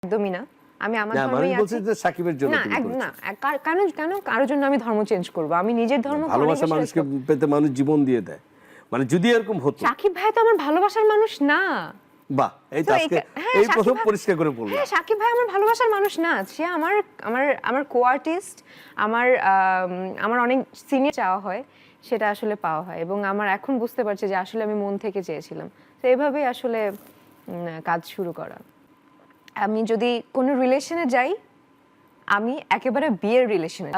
একদমই না। আমি আমার না মানে ধর্মেই বলছি আছি। যে সাকিবের জন্য না তুমি করেছো। না কেন কেন কারোর জন্য আমি ধর্ম চেঞ্জ করব? আমি নিজের ধর্মকে অনেক ভালোবাসা বেশি মানুষকে respect- পেতে মানুষ জীবন দিয়ে দেয়, মানে যদি এরকম হতো। সাকিব ভাই তো আমার ভালোবাসার মানুষ না। বাহ, এই তো তো আজকে হ্যাঁ, এই সাকিব প্রথম ভাই- পরিষ্কার করে বললাম। হ্যাঁ, সাকিব ভাই আমার ভালোবাসার মানুষ না। সে আমার আমার আমার কো আর্টিস্ট, আমার আমার অনেক সিনিয়র চাওয়া হয়, সেটা আসলে পাওয়া হয়। এবং আমার এখন বুঝতে পারছি যে আসলে আমি মন থেকে চেয়েছিলাম। তো এইভাবেই আসলে কাজ শুরু করা। আমি যদি কোনো রিলেশনে যাই, আমি একেবারে বিয়ের রিলেশনে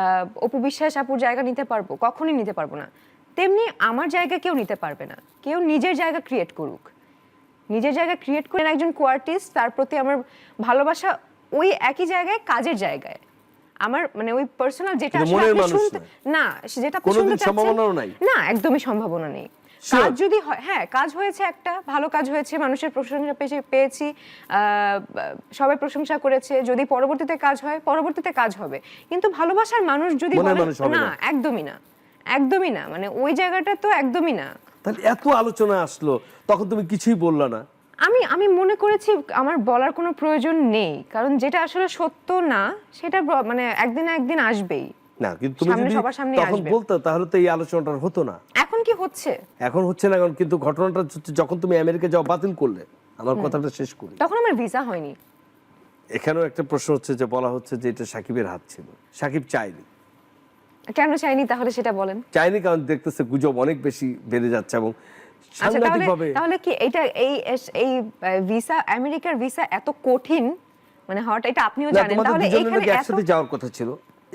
অপু বিশ্বাস আপুর জায়গা নিতে পারবো? কখনোই নিতে পারবো না। তেমনি আমার জায়গা কেউ নিতে পারবে না। কেউ নিজের জায়গা ক্রিয়েট করুক, নিজের জায়গা ক্রিয়েট করেন একজন কোয়ার্টিস্ট, তার প্রতি আমার ভালোবাসা ওই একই জায়গায়, কাজের জায়গায়। আমার মানে ওই পার্সোনাল যেটা কিন্তু আসলে মনের আপনি মানুষ শুনতে না। না, যেটা আপনি কোনোদিন শুনতে চাচ্ছেন সম্ভাবনাও নাই? না, একদমই সম্ভাবনা নেই। Sure. কাজ যদি হয়, হ্যাঁ কাজ হয়েছে, একটা ভালো কাজ হয়েছে, মানুষের প্রশংসা পেয়েছি, সবাই প্রশংসা করেছে। যদি পরবর্তীতে কাজ হয়, পরবর্তীতে কাজ হবে। কিন্তু ভালোবাসার মানুষ যদি মনের বলে, মানুষ হবে না না। একদমই না, একদমই না, মানে ওই জায়গাটা তো একদমই না। তাহলে এত আলোচনা আসলো, তখন তুমি কিছুই বললা না? আমি আমি মনে করেছি আমার বলার কোনো প্রয়োজন নেই, কারণ যেটা আসলে সত্য না সেটা মানে একদিন না একদিন আসবেই। না, কিন্তু তুমি সামনে যদি সবার সামনে তখন আসবে। বলতে, তাহলে তো এই আলোচনাটা হতো না। এখন কি হচ্ছে? এখন হচ্ছে না, কারণ কিন্তু ঘটনাটা হচ্ছে যখন তুমি আমেরিকা যাওয়া বাতিল করলে। আমার কথাটা শেষ করি। তখন আমার ভিসা হয়নি। এখানেও একটা প্রশ্ন হচ্ছে যে, বলা হচ্ছে যে এটা সাকিবের হাত ছিল, সাকিব চায়নি। কেন চাইনি তাহলে সেটা বলেন। চায়নি কারণ দেখতেছে গুজব অনেক বেশি বেড়ে যাচ্ছে এবং আচ্ছা, তাহলে সাংঘাতিকভাবে। তাহলে কি এটা এই ভিসা, আমেরিকার ভিসা এত কঠিন মানে হওয়াটা, এটা আপনিও না, জানেন। তোমাদের তাহলে দুজনের এখানে নাকি এত একসাথে যাওয়ার কথা ছিল।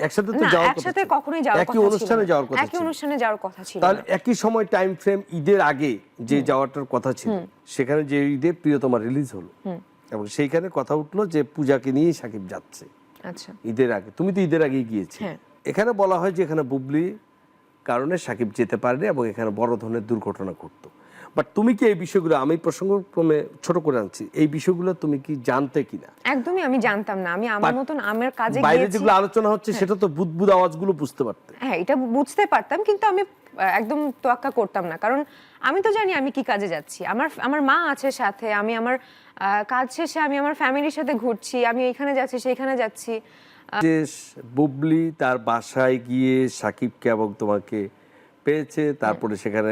একসাথে তো না, যাওয়ার কথা একসাথে ছিল। কখনোই যাওয়ার কথা একই ছিল অনুষ্ঠানে না। যাওয়ার কথা একই ছিল। অনুষ্ঠানে যাওয়ার কথা ছিল তাহলে না। একই সময় টাইম ফ্রেম, ঈদের আগে যে যাওয়াটার কথা ছিল, সেখানে যে ঈদে প্রিয়তমা রিলিজ হলো এবং সেইখানে কথা উঠলো যে পূজাকে নিয়েই সাকিব যাচ্ছে আচ্ছা, ঈদের আগে। তুমি তো ঈদের আগেই গিয়েছি। হ্যাঁ। এখানে বলা হয় যে এখানে বুবলি কারণে সাকিব যেতে পারেনি এবং এখানে বড় ধরনের দুর্ঘটনা ঘটতো। বাট তুমি কি এই বিষয়গুলো, আমি প্রসঙ্গক্রমে ছোট করে আনছি, এই বিষয়গুলো তুমি কি জানতে কিনা? একদমই আমি জানতাম না। আমি আমার মতন আমার কাজে বাইরে গিয়েছি। যেগুলো আলোচনা হচ্ছে সেটা তো বুদবুদ আওয়াজগুলো বুঝতে পারতে। হ্যাঁ, এটা বুঝতে পারতাম, কিন্তু আমি একদম তোয়াক্কা করতাম না, কারণ আমি তো জানি আমি কি কাজে যাচ্ছি। আমার আমার মা আছে সাথে, আমি আমার কাজ শেষে আমি আমার ফ্যামিলির সাথে ঘুরছি, আমি এখানে যাচ্ছি সেইখানে যাচ্ছি। যে বুবলি তার বাসায় গিয়ে সাকিবকে এবং তোমাকে পেয়েছে, তারপরে সেখানে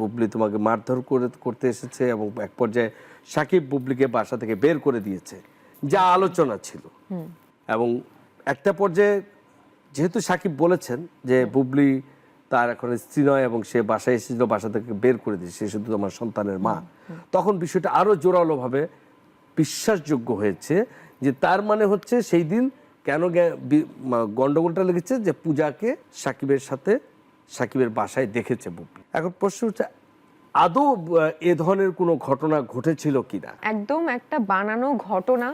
বুবলি তোমাকে মারধর করতে এসেছে এবং এক পর্যায়ে সাকিব বুবলিকে বাসা থেকে বের করে দিয়েছে, যা আলোচনা ছিল। এবং একটা পর্যায়ে যেহেতু সাকিব বলেছেন যে বুবলি তার এখন স্ত্রী নয় এবং সে বাসায় এসেছিল, বাসা থেকে বের করে দিয়েছে, সে শুধু আমার সন্তানের মা, তখন বিষয়টা আরো জোরালোভাবে বিশ্বাসযোগ্য হয়েছে যে তার মানে হচ্ছে সেই দিন কেন গন্ডগোলটা লেগেছে যে পূজাকে সাকিবের সাথে সাকিবের বাসায় দেখেছে বুবলি। এখন প্রশ্ন হচ্ছে আদৌ এ ধরনের কোনো ঘটনা ঘটেছিল কিনা? একদম একটা বানানো ঘটনা,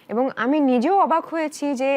এবং আমি নিজেও অবাক হয়েছি যে